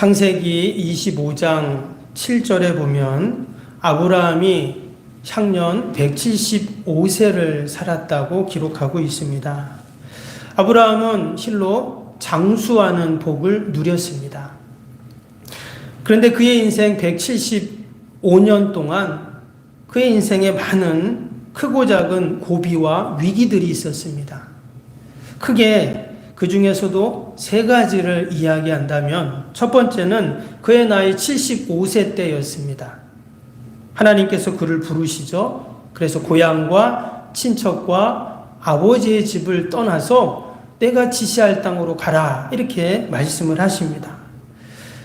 창세기 25장 7절에 보면 아브라함이 향년 175세를 살았다고 기록하고 있습니다. 아브라함은 실로 장수하는 복을 누렸습니다. 그런데 그의 인생 175년 동안 그의 인생에 많은 크고 작은 고비와 위기들이 있었습니다. 크게 그 중에서도 세 가지를 이야기한다면 첫 번째는 그의 나이 75세 때였습니다. 하나님께서 그를 부르시죠. 그래서 고향과 친척과 아버지의 집을 떠나서 내가 지시할 땅으로 가라 이렇게 말씀을 하십니다.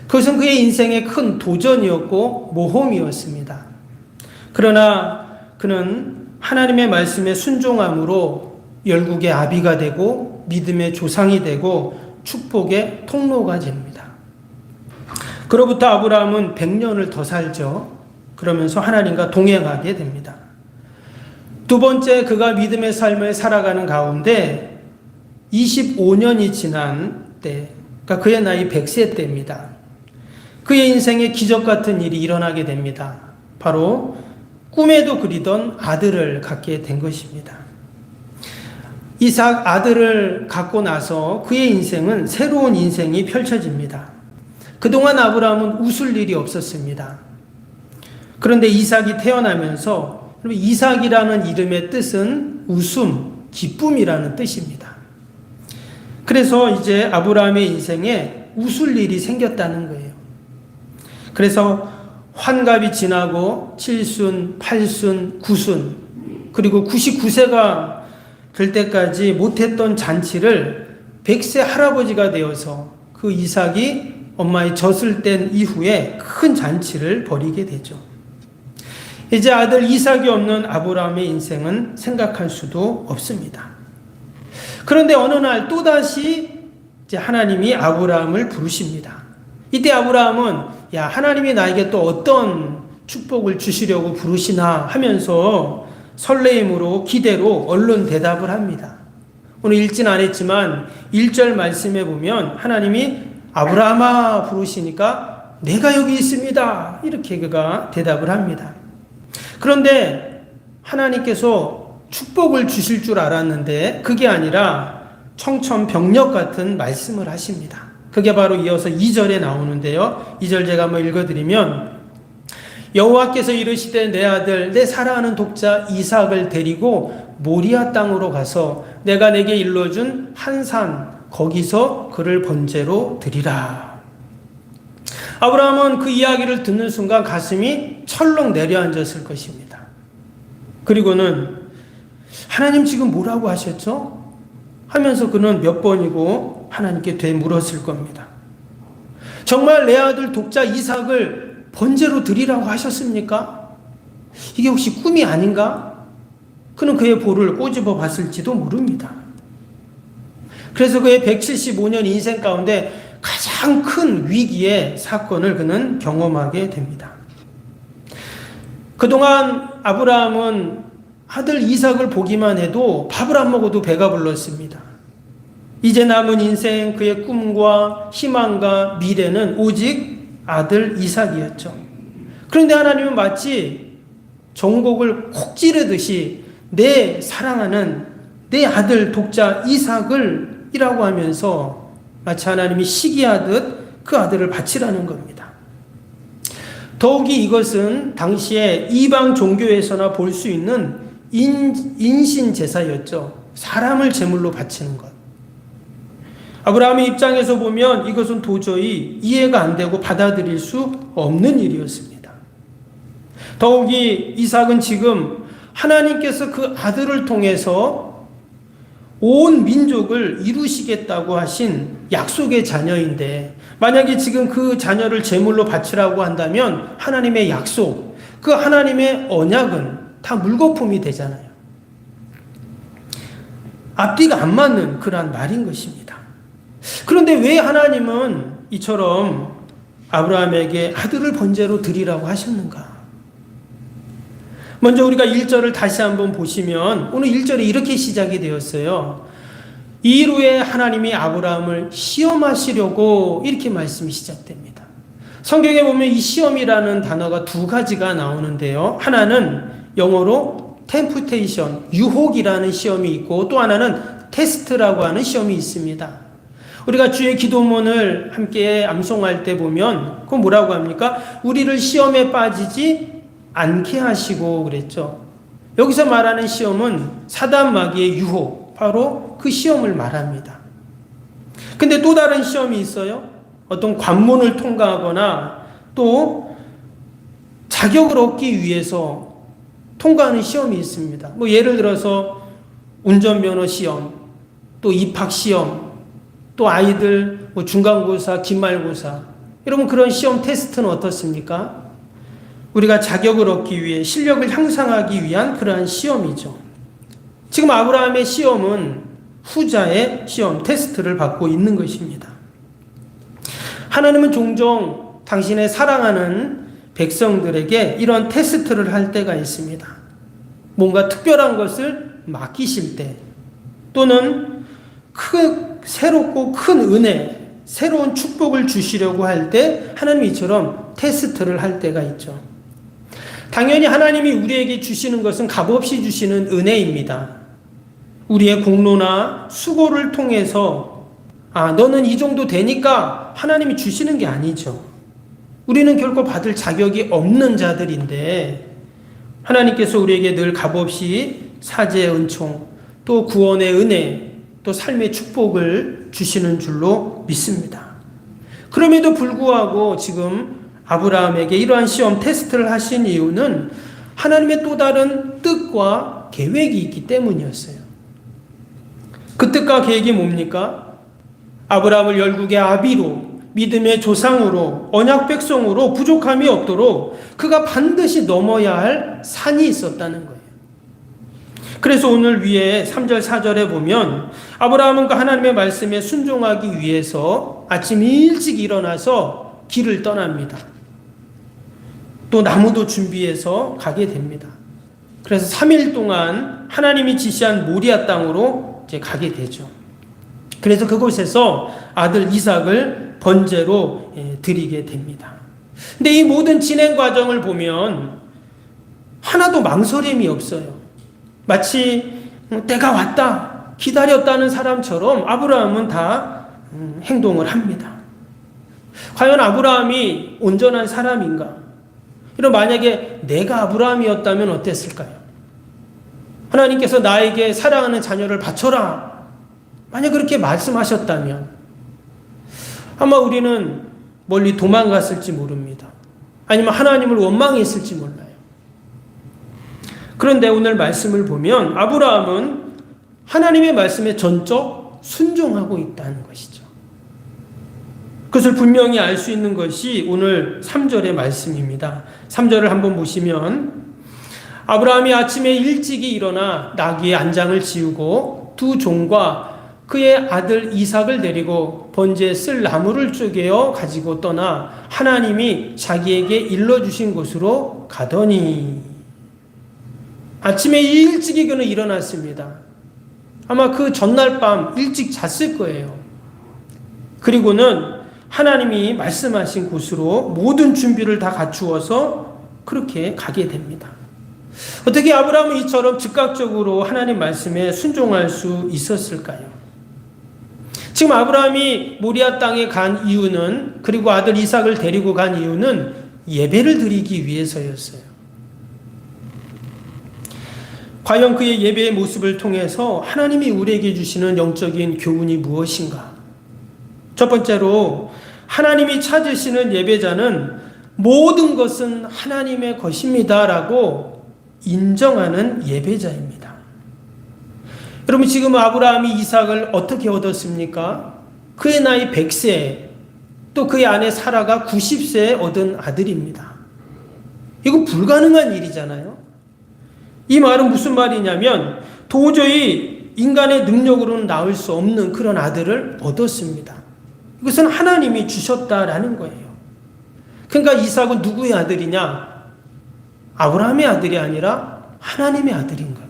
그것은 그의 인생의 큰 도전이었고 모험이었습니다. 그러나 그는 하나님의 말씀에 순종함으로 열국의 아비가 되고 믿음의 조상이 되고 축복의 통로가 됩니다. 그로부터 아브라함은 100년을 더 살죠. 그러면서 하나님과 동행하게 됩니다. 두 번째, 그가 믿음의 삶을 살아가는 가운데 25년이 지난 때, 그러니까 그의 나이 100세 때입니다. 그의 인생에 기적 같은 일이 일어나게 됩니다. 바로 꿈에도 그리던 아들을 갖게 된 것입니다. 이삭 아들을 갖고 나서 그의 인생은 새로운 인생이 펼쳐집니다. 그동안 아브라함은 웃을 일이 없었습니다. 그런데 이삭이 태어나면서, 이삭이라는 이름의 뜻은 웃음, 기쁨이라는 뜻입니다. 그래서 이제 아브라함의 인생에 웃을 일이 생겼다는 거예요. 그래서 환갑이 지나고 7순, 8순, 9순, 그리고 99세가 될 때까지 못했던 잔치를 100세 할아버지가 되어서 그 이삭이 엄마의 젖을 뗀 이후에 큰 잔치를 벌이게 되죠. 이제 아들 이삭이 없는 아브라함의 인생은 생각할 수도 없습니다. 그런데 어느 날 또다시 이제 하나님이 아브라함을 부르십니다. 이때 아브라함은 하나님이 나에게 또 어떤 축복을 주시려고 부르시나 하면서 설레임으로 기대로 얼른 대답을 합니다. 오늘 읽진 않았지만 1절 말씀에 보면 하나님이 아브라함아 부르시니까 내가 여기 있습니다. 이렇게 그가 대답을 합니다. 그런데 하나님께서 축복을 주실 줄 알았는데 그게 아니라 청천벽력 같은 말씀을 하십니다. 그게 바로 이어서 2절에 나오는데요. 2절 제가 한번 읽어드리면 여호와께서 이르시되 내 아들 내 사랑하는 독자 이삭을 데리고 모리아 땅으로 가서 내가 내게 일러준 한 산 거기서 그를 번제로 드리라. 아브라함은 그 이야기를 듣는 순간 가슴이 철렁 내려앉았을 것입니다. 그리고는 하나님 지금 뭐라고 하셨죠? 하면서 그는 몇 번이고 하나님께 되물었을 겁니다. 정말 내 아들 독자 이삭을 번제로 드리라고 하셨습니까? 이게 혹시 꿈이 아닌가? 그는 그의 볼을 꼬집어 봤을지도 모릅니다. 그래서 그의 175년 인생 가운데 가장 큰 위기의 사건을 그는 경험하게 됩니다. 그동안 아브라함은 아들 이삭을 보기만 해도 밥을 안 먹어도 배가 불렀습니다. 이제 남은 인생 그의 꿈과 희망과 미래는 오직 아들 이삭이었죠. 그런데 하나님은 마치 종곡을 콕 찌르듯이 내 사랑하는 내 아들 독자 이삭을 이라고 하면서 마치 하나님이 시기하듯 그 아들을 바치라는 겁니다. 더욱이 이것은 당시에 이방 종교에서나 볼 수 있는 인신 제사였죠. 사람을 제물로 바치는 것. 아브라함의 입장에서 보면 이것은 도저히 이해가 안 되고 받아들일 수 없는 일이었습니다. 더욱이 이삭은 지금 하나님께서 그 아들을 통해서 온 민족을 이루시겠다고 하신 약속의 자녀인데 만약에 지금 그 자녀를 제물로 바치라고 한다면 하나님의 약속, 그 하나님의 언약은 다 물거품이 되잖아요. 앞뒤가 안 맞는 그러한 말인 것입니다. 그런데 왜 하나님은 이처럼 아브라함에게 아들을 번제로 드리라고 하셨는가? 먼저 우리가 1절을 다시 한번 보시면 오늘 1절에 이렇게 시작이 되었어요. 이후에 하나님이 아브라함을 시험하시려고 이렇게 말씀이 시작됩니다. 성경에 보면 이 시험이라는 단어가 두 가지가 나오는데요. 하나는 영어로 temptation, 유혹이라는 시험이 있고 또 하나는 테스트라고 하는 시험이 있습니다. 우리가 주의 기도문을 함께 암송할 때 보면 그건 뭐라고 합니까? 우리를 시험에 빠지지 않게 하시고 그랬죠. 여기서 말하는 시험은 사단 마귀의 유혹, 바로 그 시험을 말합니다. 근데 또 다른 시험이 있어요. 어떤 관문을 통과하거나 또 자격을 얻기 위해서 통과하는 시험이 있습니다. 뭐 예를 들어서 운전면허 시험, 또 입학 시험, 또 아이들 뭐 중간고사, 기말고사, 여러분 그런 시험 테스트는 어떻습니까? 우리가 자격을 얻기 위해 실력을 향상하기 위한 그러한 시험이죠. 지금 아브라함의 시험은 후자의 시험, 테스트를 받고 있는 것입니다. 하나님은 종종 당신의 사랑하는 백성들에게 이런 테스트를 할 때가 있습니다. 뭔가 특별한 것을 맡기실 때 또는 새롭고 큰 은혜, 새로운 축복을 주시려고 할 때 하나님이 이처럼 테스트를 할 때가 있죠. 당연히 하나님이 우리에게 주시는 것은 값없이 주시는 은혜입니다. 우리의 공로나 수고를 통해서 너는 이 정도 되니까 하나님이 주시는 게 아니죠. 우리는 결코 받을 자격이 없는 자들인데 하나님께서 우리에게 늘 값없이 사죄의 은총, 또 구원의 은혜, 또 삶의 축복을 주시는 줄로 믿습니다. 그럼에도 불구하고 지금 아브라함에게 이러한 시험 테스트를 하신 이유는 하나님의 또 다른 뜻과 계획이 있기 때문이었어요. 그 뜻과 계획이 뭡니까? 아브라함을 열국의 아비로, 믿음의 조상으로, 언약 백성으로 부족함이 없도록 그가 반드시 넘어야 할 산이 있었다는 거예요. 그래서 오늘 위에 3절 4절에 보면 아브라함은 그 하나님의 말씀에 순종하기 위해서 아침 일찍 일어나서 길을 떠납니다. 또 나무도 준비해서 가게 됩니다. 그래서 3일 동안 하나님이 지시한 모리아 땅으로 이제 가게 되죠. 그래서 그곳에서 아들 이삭을 번제로 드리게 됩니다. 근데 이 모든 진행 과정을 보면 하나도 망설임이 없어요. 마치 때가 왔다, 기다렸다는 사람처럼 아브라함은 다 행동을 합니다. 과연 아브라함이 온전한 사람인가? 이런 만약에 내가 아브라함이었다면 어땠을까요? 하나님께서 나에게 사랑하는 자녀를 바쳐라. 만약 그렇게 말씀하셨다면 아마 우리는 멀리 도망갔을지 모릅니다. 아니면 하나님을 원망했을지 몰라요. 그런데 오늘 말씀을 보면 아브라함은 하나님의 말씀에 전적 순종하고 있다는 것이죠. 그것을 분명히 알 수 있는 것이 오늘 3절의 말씀입니다. 3절을 한번 보시면 아브라함이 아침에 일찍이 일어나 나귀의 안장을 지우고 두 종과 그의 아들 이삭을 데리고 번제에 쓸 나무를 쪼개어 가지고 떠나 하나님이 자기에게 일러주신 곳으로 가더니 아침에 일찍이 그는 일어났습니다. 아마 그 전날 밤 일찍 잤을 거예요. 그리고는 하나님이 말씀하신 곳으로 모든 준비를 다 갖추어서 그렇게 가게 됩니다. 어떻게 아브라함은 이처럼 즉각적으로 하나님 말씀에 순종할 수 있었을까요? 지금 아브라함이 모리아 땅에 간 이유는, 그리고 아들 이삭을 데리고 간 이유는 예배를 드리기 위해서였어요. 과연 그의 예배의 모습을 통해서 하나님이 우리에게 주시는 영적인 교훈이 무엇인가? 첫 번째로 하나님이 찾으시는 예배자는 모든 것은 하나님의 것입니다라고 인정하는 예배자입니다. 여러분 지금 아브라함이 이삭을 어떻게 얻었습니까? 그의 나이 100세, 또 그의 아내 사라가 90세에 얻은 아들입니다. 이거 불가능한 일이잖아요. 이 말은 무슨 말이냐면 도저히 인간의 능력으로는 낳을 수 없는 그런 아들을 얻었습니다. 이것은 하나님이 주셨다라는 거예요. 그러니까 이삭은 누구의 아들이냐? 아브라함의 아들이 아니라 하나님의 아들인 겁니다.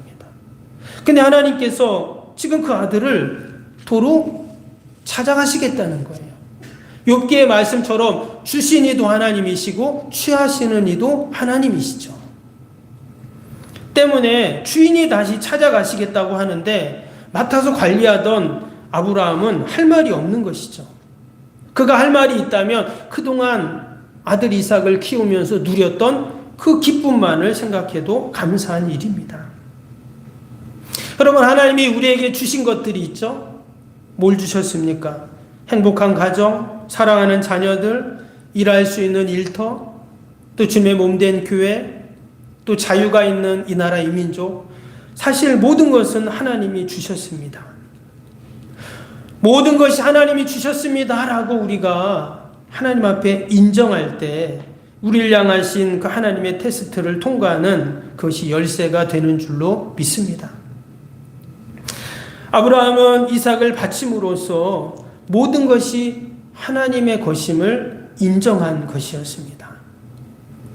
근데 하나님께서 지금 그 아들을 도로 찾아가시겠다는 거예요. 욥기의 말씀처럼 주신 이도 하나님이시고 취하시는 이도 하나님이시죠. 때문에 주인이 다시 찾아가시겠다고 하는데 맡아서 관리하던 아브라함은 할 말이 없는 것이죠. 그가 할 말이 있다면 그동안 아들 이삭을 키우면서 누렸던 그 기쁨만을 생각해도 감사한 일입니다. 여러분, 하나님이 우리에게 주신 것들이 있죠? 뭘 주셨습니까? 행복한 가정, 사랑하는 자녀들, 일할 수 있는 일터, 또 주님의 몸된 교회, 또 자유가 있는 이 나라 이 민족. 사실 모든 것은 하나님이 주셨습니다. 모든 것이 하나님이 주셨습니다라고 우리가 하나님 앞에 인정할 때 우리를 향하신 그 하나님의 테스트를 통과하는 그것이 열쇠가 되는 줄로 믿습니다. 아브라함은 이삭을 바침으로써 모든 것이 하나님의 것임을 인정한 것이었습니다.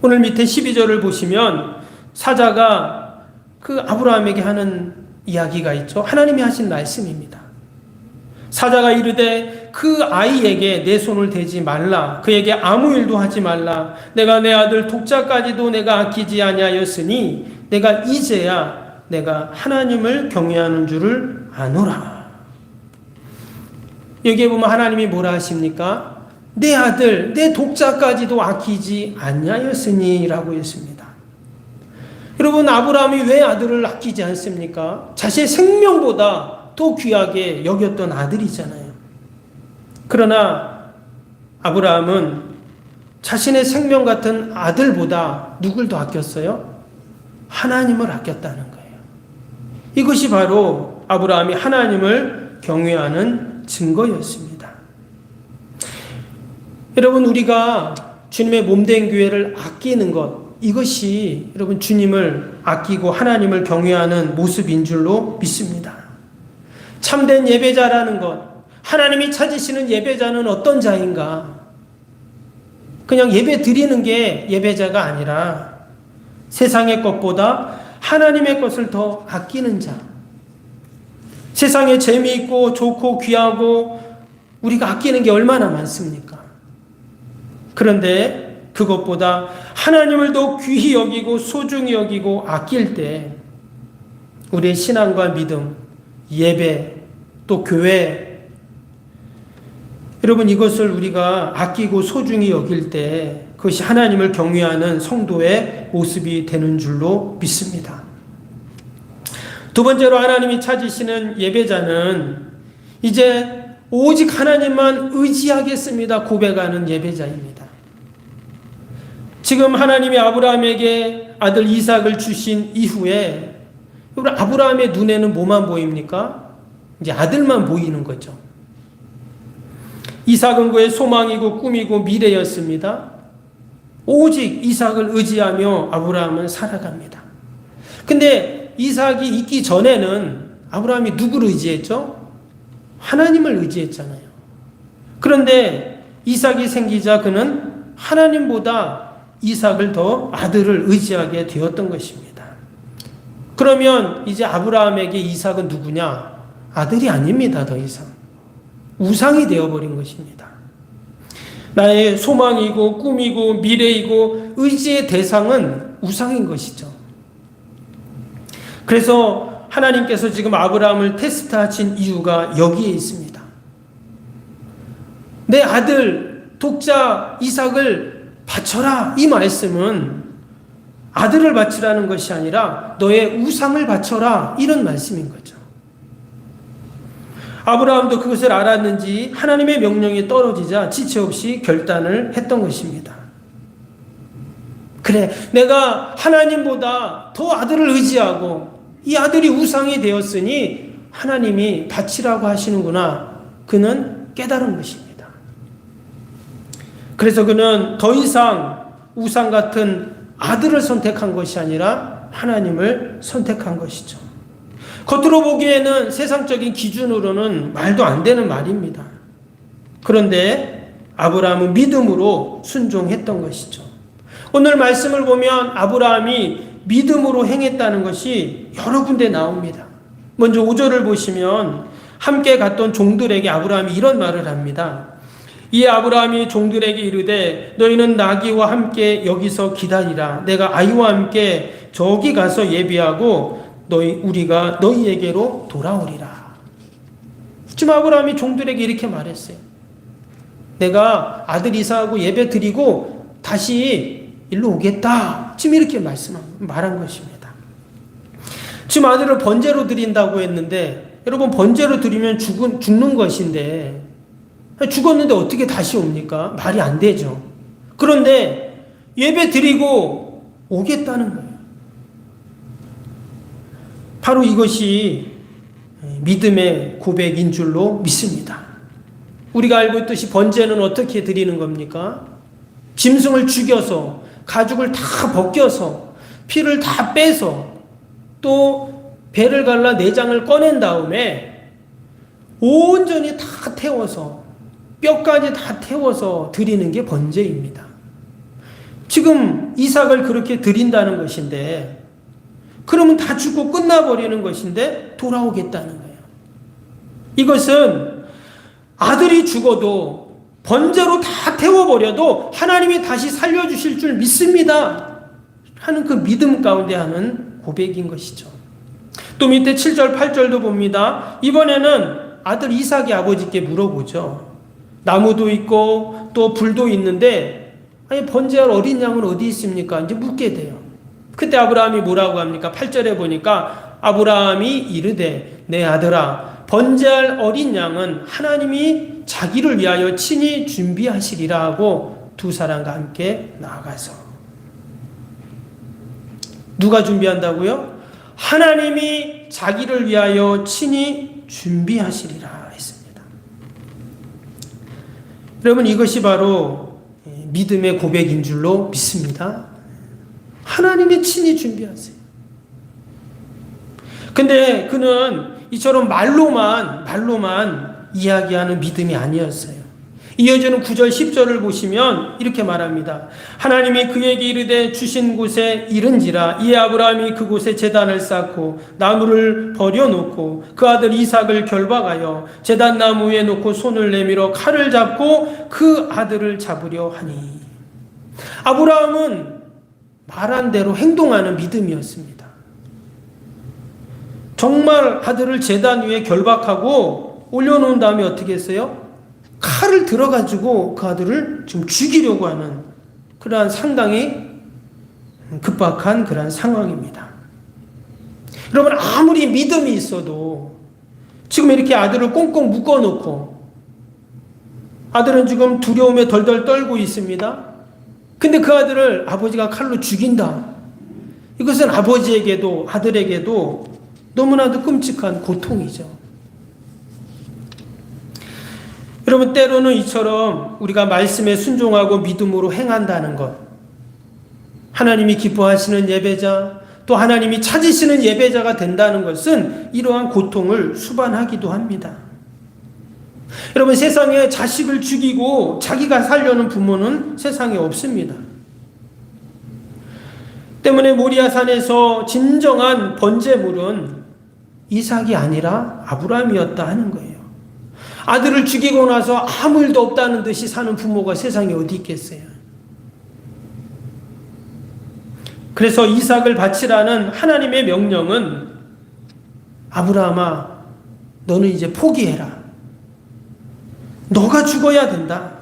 오늘 밑에 12절을 보시면 사자가 그 아브라함에게 하는 이야기가 있죠. 하나님이 하신 말씀입니다. 사자가 이르되 그 아이에게 내 손을 대지 말라. 그에게 아무 일도 하지 말라. 내가 내 아들 독자까지도 내가 아끼지 아니하였으니 내가 이제야 내가 하나님을 경외하는 줄을 아노라. 여기에 보면 하나님이 뭐라 하십니까? 내 아들, 내 독자까지도 아끼지 아니하였으니 라고 했습니다. 여러분, 아브라함이 왜 아들을 아끼지 않습니까? 자신의 생명보다 더 귀하게 여겼던 아들이잖아요. 그러나 아브라함은 자신의 생명 같은 아들보다 누굴 더 아꼈어요? 하나님을 아꼈다는 거예요. 이것이 바로 아브라함이 하나님을 경외하는 증거였습니다. 여러분, 우리가 주님의 몸된 교회를 아끼는 것, 이것이 여러분 주님을 아끼고 하나님을 경외하는 모습인 줄로 믿습니다. 참된 예배자라는 것, 하나님이 찾으시는 예배자는 어떤 자인가? 그냥 예배 드리는 게 예배자가 아니라 세상의 것보다 하나님의 것을 더 아끼는 자. 세상에 재미있고 좋고 귀하고 우리가 아끼는 게 얼마나 많습니까? 그런데 그것보다 하나님을 더 귀히 여기고 소중히 여기고 아낄 때 우리의 신앙과 믿음, 예배, 또 교회, 여러분 이것을 우리가 아끼고 소중히 여길 때 그것이 하나님을 경외하는 성도의 모습이 되는 줄로 믿습니다. 두 번째로 하나님이 찾으시는 예배자는 이제 오직 하나님만 의지하겠습니다 고백하는 예배자입니다. 지금 하나님이 아브라함에게 아들 이삭을 주신 이후에 아브라함의 눈에는 뭐만 보입니까? 이제 아들만 보이는 거죠. 이삭은 그의 소망이고 꿈이고 미래였습니다. 오직 이삭을 의지하며 아브라함은 살아갑니다. 근데 이삭이 있기 전에는 아브라함이 누구를 의지했죠? 하나님을 의지했잖아요. 그런데 이삭이 생기자 그는 하나님보다 이삭을 더 아들을 의지하게 되었던 것입니다. 그러면 이제 아브라함에게 이삭은 누구냐? 아들이 아닙니다. 더 이상 우상이 되어버린 것입니다. 나의 소망이고 꿈이고 미래이고 의지의 대상은 우상인 것이죠. 그래서 하나님께서 지금 아브라함을 테스트하신 이유가 여기에 있습니다. 내 아들 독자 이삭을 바쳐라, 이 말씀은 아들을 바치라는 것이 아니라 너의 우상을 바쳐라, 이런 말씀인 거죠. 아브라함도 그것을 알았는지 하나님의 명령이 떨어지자 지체 없이 결단을 했던 것입니다. 그래, 내가 하나님보다 더 아들을 의지하고 이 아들이 우상이 되었으니 하나님이 바치라고 하시는구나. 그는 깨달은 것입니다. 그래서 그는 더 이상 우상 같은 아들을 선택한 것이 아니라 하나님을 선택한 것이죠. 겉으로 보기에는 세상적인 기준으로는 말도 안 되는 말입니다. 그런데 아브라함은 믿음으로 순종했던 것이죠. 오늘 말씀을 보면 아브라함이 믿음으로 행했다는 것이 여러 군데 나옵니다. 먼저 5절을 보시면 함께 갔던 종들에게 아브라함이 이런 말을 합니다. 이에 아브라함이 종들에게 이르되 너희는 나귀와 함께 여기서 기다리라. 내가 아이와 함께 저기 가서 예비하고 우리가 너희에게로 돌아오리라. 지금 아브라함이 종들에게 이렇게 말했어요. 내가 아들 이삭하고 예배 드리고 다시 일로 오겠다. 지금 이렇게 말한 것입니다. 지금 아들을 번제로 드린다고 했는데, 여러분 번제로 드리면 죽는 것인데, 죽었는데 어떻게 다시 옵니까? 말이 안 되죠. 그런데 예배 드리고 오겠다는 거예요. 바로 이것이 믿음의 고백인 줄로 믿습니다. 우리가 알고 있듯이 번제는 어떻게 드리는 겁니까? 짐승을 죽여서 가죽을 다 벗겨서 피를 다 빼서 또 배를 갈라 내장을 꺼낸 다음에 온전히 다 태워서 뼈까지 다 태워서 드리는 게 번제입니다. 지금 이삭을 그렇게 드린다는 것인데, 그러면 다 죽고 끝나버리는 것인데 돌아오겠다는 거예요. 이것은 아들이 죽어도 번제로 다 태워버려도 하나님이 다시 살려주실 줄 믿습니다 하는 그 믿음 가운데 하는 고백인 것이죠. 또 밑에 7절 8절도 봅니다. 이번에는 아들 이삭이 아버지께 물어보죠. 나무도 있고 또 불도 있는데 아니 번제할 어린 양은 어디 있습니까? 이제 묻게 돼요. 그때 아브라함이 뭐라고 합니까? 8절에 보니까 아브라함이 이르되 내 아들아 번제할 어린 양은 하나님이 자기를 위하여 친히 준비하시리라 하고 두 사람과 함께 나아가서. 누가 준비한다고요? 하나님이 자기를 위하여 친히 준비하시리라 했습니다. 여러분 이것이 바로 믿음의 고백인 줄로 믿습니다. 하나님이 친히 준비하세요. 근데 그는 이처럼 말로만 이야기하는 믿음이 아니었어요. 이어지는 9절 10절을 보시면 이렇게 말합니다. 하나님이 그에게 이르되 주신 곳에 이른지라. 이에 아브라함이 그곳에 제단을 쌓고 나무를 버려놓고 그 아들 이삭을 결박하여 제단 나무 위에 놓고 손을 내밀어 칼을 잡고 그 아들을 잡으려 하니. 아브라함은 말한 대로 행동하는 믿음이었습니다. 정말 아들을 제단 위에 결박하고 올려놓은 다음에 어떻게 했어요? 칼을 들어가지고 그 아들을 지금 죽이려고 하는 그러한 상당히 급박한 그러한 상황입니다. 여러분 아무리 믿음이 있어도 지금 이렇게 아들을 꽁꽁 묶어놓고 아들은 지금 두려움에 덜덜 떨고 있습니다. 근데 그 아들을 아버지가 칼로 죽인다. 이것은 아버지에게도 아들에게도 너무나도 끔찍한 고통이죠. 여러분 때로는 이처럼 우리가 말씀에 순종하고 믿음으로 행한다는 것, 하나님이 기뻐하시는 예배자, 또 하나님이 찾으시는 예배자가 된다는 것은 이러한 고통을 수반하기도 합니다. 여러분 세상에 자식을 죽이고 자기가 살려는 부모는 세상에 없습니다. 때문에 모리아산에서 진정한 번제물은 이삭이 아니라 아브라함이었다 하는 거예요. 아들을 죽이고 나서 아무 일도 없다는 듯이 사는 부모가 세상에 어디 있겠어요. 그래서 이삭을 바치라는 하나님의 명령은 아브라함아 너는 이제 포기해라. 너가 죽어야 된다.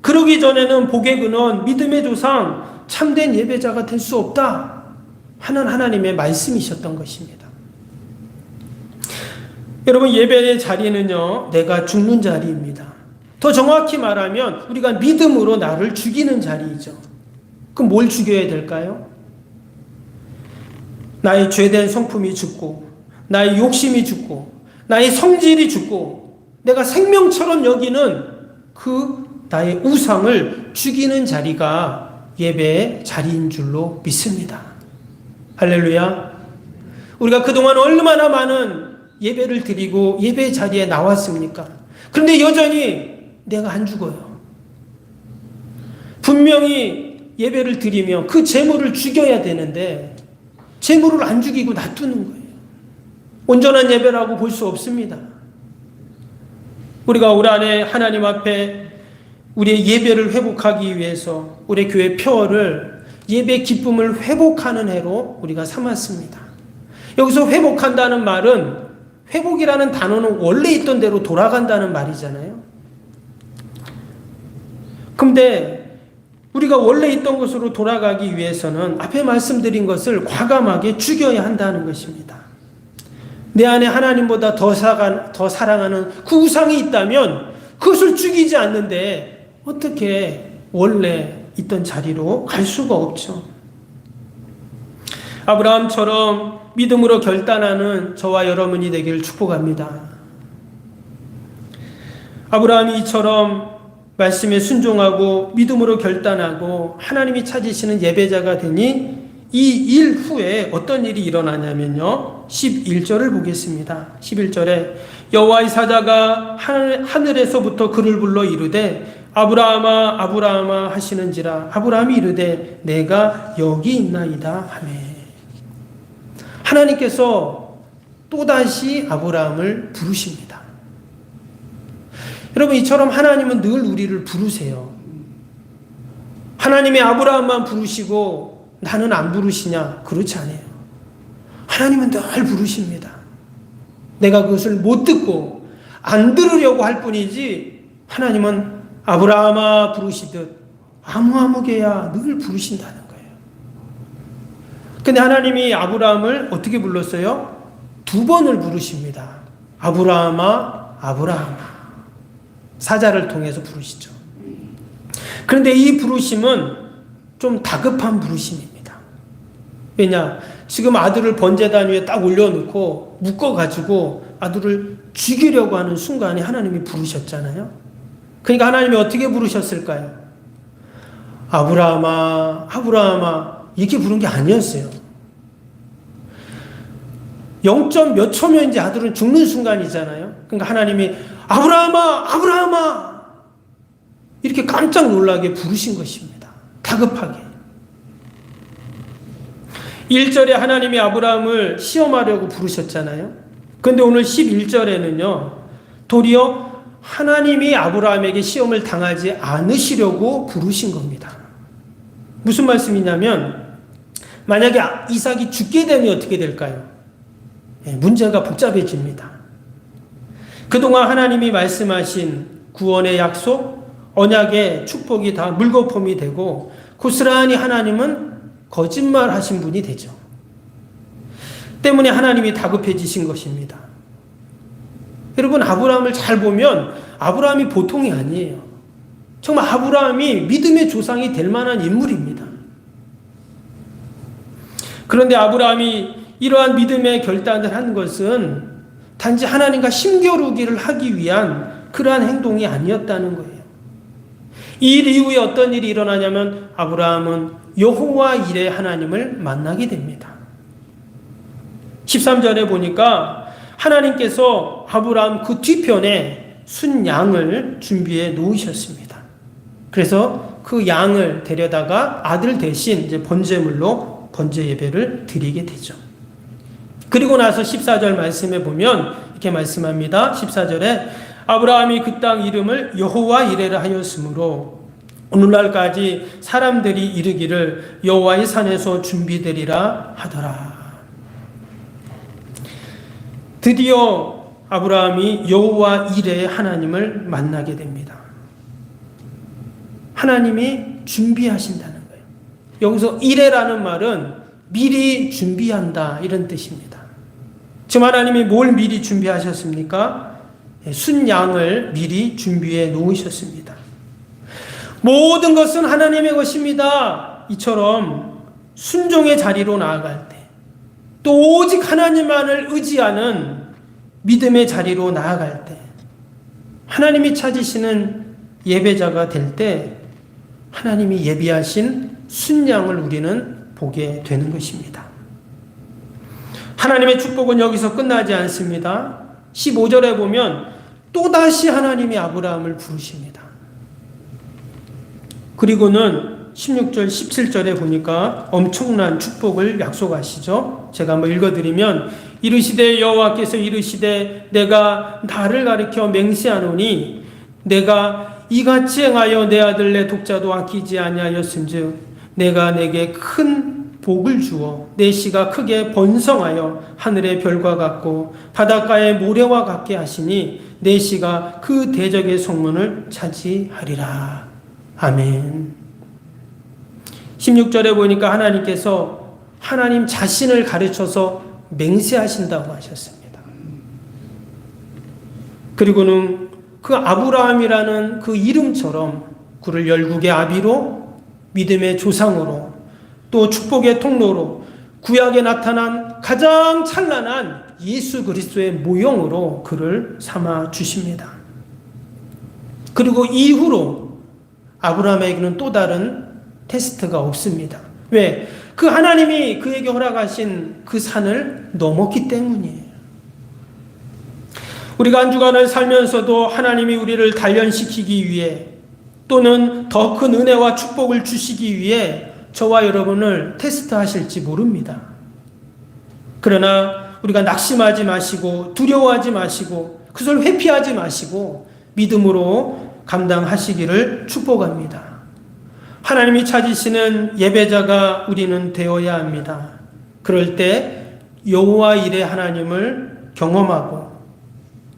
그러기 전에는 복의 근원 믿음의 조상 참된 예배자가 될 수 없다 하는 하나님의 말씀이셨던 것입니다. 여러분 예배의 자리는요 내가 죽는 자리입니다. 더 정확히 말하면 우리가 믿음으로 나를 죽이는 자리이죠. 그럼 뭘 죽여야 될까요? 나의 죄된 성품이 죽고 나의 욕심이 죽고 나의 성질이 죽고 내가 생명처럼 여기는 그 나의 우상을 죽이는 자리가 예배의 자리인 줄로 믿습니다. 할렐루야. 우리가 그동안 얼마나 많은 예배를 드리고 예배 자리에 나왔습니까? 그런데 여전히 내가 안 죽어요. 분명히 예배를 드리며 그 재물을 죽여야 되는데 재물을 안 죽이고 놔두는 거예요. 온전한 예배라고 볼 수 없습니다. 우리가 올 한해 하나님 앞에 우리의 예배를 회복하기 위해서 우리 교회 표어를 예배 기쁨을 회복하는 해로 우리가 삼았습니다. 여기서 회복한다는 말은 회복이라는 단어는 원래 있던 대로 돌아간다는 말이잖아요. 근데 우리가 원래 있던 곳으로 돌아가기 위해서는 앞에 말씀드린 것을 과감하게 죽여야 한다는 것입니다. 내 안에 하나님보다 더 사랑하는 그 우상이 있다면 그것을 죽이지 않는데 어떻게 원래 있던 자리로 갈 수가 없죠. 아브라함처럼 믿음으로 결단하는 저와 여러분이 되기를 축복합니다. 아브라함이 이처럼 말씀에 순종하고 믿음으로 결단하고 하나님이 찾으시는 예배자가 되니 이 일 후에 어떤 일이 일어나냐면요. 11절을 보겠습니다. 11절에 여호와의 사자가 하늘에서부터 그를 불러 이르되 아브라함아 아브라함아 하시는지라 아브라함이 이르되 내가 여기 있나이다 하매. 하나님께서 또다시 아브라함을 부르십니다. 여러분, 이처럼 하나님은 늘 우리를 부르세요. 하나님이 아브라함만 부르시고 나는 안 부르시냐? 그렇지 않아요. 하나님은 늘 부르십니다. 내가 그것을 못 듣고 안 들으려고 할 뿐이지 하나님은 아브라함아 부르시듯 아무개야 늘 부르신다는 거예요. 근데 하나님이 아브라함을 어떻게 불렀어요? 2번을 부르십니다. 아브라함아 아브라함아. 사자를 통해서 부르시죠. 그런데 이 부르심은 좀 다급한 부르심입니다. 왜냐? 지금 아들을 번제단 위에 딱 올려놓고 묶어가지고 아들을 죽이려고 하는 순간에 하나님이 부르셨잖아요. 그러니까 하나님이 어떻게 부르셨을까요? 아브라함아, 아브라함아 이렇게 부른 게 아니었어요. 0점 몇 초면 이제 아들은 죽는 순간이잖아요. 그러니까 하나님이 아브라함아, 아브라함아 이렇게 깜짝 놀라게 부르신 것입니다. 다급하게. 1절에 하나님이 아브라함을 시험하려고 부르셨잖아요. 그런데 오늘 11절에는요. 도리어 하나님이 아브라함에게 시험을 당하지 않으시려고 부르신 겁니다. 무슨 말씀이냐면 만약에 이삭이 죽게 되면 어떻게 될까요? 문제가 복잡해집니다. 그동안 하나님이 말씀하신 구원의 약속, 언약의 축복이 다 물거품이 되고 고스란히 하나님은 거짓말하신 분이 되죠. 때문에 하나님이 다급해지신 것입니다. 여러분, 아브라함을 잘 보면 아브라함이 보통이 아니에요. 정말 아브라함이 믿음의 조상이 될 만한 인물입니다. 그런데 아브라함이 이러한 믿음의 결단을 한 것은 단지 하나님과 힘겨루기를 하기 위한 그러한 행동이 아니었다는 거예요. 이 일 이후에 어떤 일이 일어나냐면 아브라함은 여호와 이레 하나님을 만나게 됩니다. 13절에 보니까 하나님께서 아브라함 그 뒤편에 순양을 준비해 놓으셨습니다. 그래서 그 양을 데려다가 아들 대신 이제 번제물로 번제 예배를 드리게 되죠. 그리고 나서 14절 말씀에 보면 이렇게 말씀합니다. 14절에 아브라함이 그 땅 이름을 여호와 이레라 하였으므로 오늘날까지 사람들이 이르기를 여호와의 산에서 준비되리라 하더라. 드디어 아브라함이 여호와 이레의 하나님을 만나게 됩니다. 하나님이 준비하신다는 거예요. 여기서 이레라는 말은 미리 준비한다 이런 뜻입니다. 지금 하나님이 뭘 미리 준비하셨습니까? 순양을 미리 준비해 놓으셨습니다. 모든 것은 하나님의 것입니다. 이처럼 순종의 자리로 나아갈 때, 또 오직 하나님만을 의지하는 믿음의 자리로 나아갈 때, 하나님이 찾으시는 예배자가 될 때 하나님이 예비하신 순양을 우리는 보게 되는 것입니다. 하나님의 축복은 여기서 끝나지 않습니다. 15절에 보면 또다시 하나님이 아브라함을 부르십니다. 그리고는 16절, 17절에 보니까 엄청난 축복을 약속하시죠. 제가 한번 읽어드리면 이르시되 여호와께서 이르시되 내가 나를 가리켜 맹세하노니 내가 이같이 행하여 내 아들 내 독자도 아끼지 아니하였은즉 내가 내게 큰 복을 주어 내 씨가 크게 번성하여 하늘의 별과 같고 바닷가의 모래와 같게 하시니 내 씨가 그 대적의 성문을 차지하리라. 아멘. 16절에 보니까 하나님께서 하나님 자신을 가르쳐서 맹세하신다고 하셨습니다. 그리고는 그 아브라함이라는 그 이름처럼 그를 열국의 아비로, 믿음의 조상으로, 또 축복의 통로로, 구약에 나타난 가장 찬란한 예수 그리스도의 모형으로 그를 삼아 주십니다. 그리고 이후로 아브라함에게는 또 다른 테스트가 없습니다. 왜? 그 하나님이 그에게 허락하신 그 산을 넘었기 때문이에요. 우리가 한 주간을 살면서도 하나님이 우리를 단련시키기 위해 또는 더 큰 은혜와 축복을 주시기 위해 저와 여러분을 테스트하실지 모릅니다. 그러나 우리가 낙심하지 마시고 두려워하지 마시고 그것을 회피하지 마시고 믿음으로 감당하시기를 축복합니다. 하나님이 찾으시는 예배자가 우리는 되어야 합니다. 그럴 때 여호와 일의 하나님을 경험하고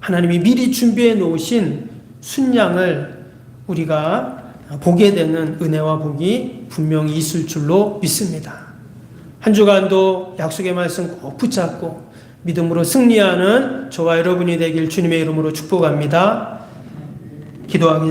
하나님이 미리 준비해 놓으신 순양을 우리가 보게 되는 은혜와 복이 분명히 있을 줄로 믿습니다. 한 주간도 약속의 말씀 꼭 붙잡고 믿음으로 승리하는 저와 여러분이 되길 주님의 이름으로 축복합니다. 기도하겠습니다.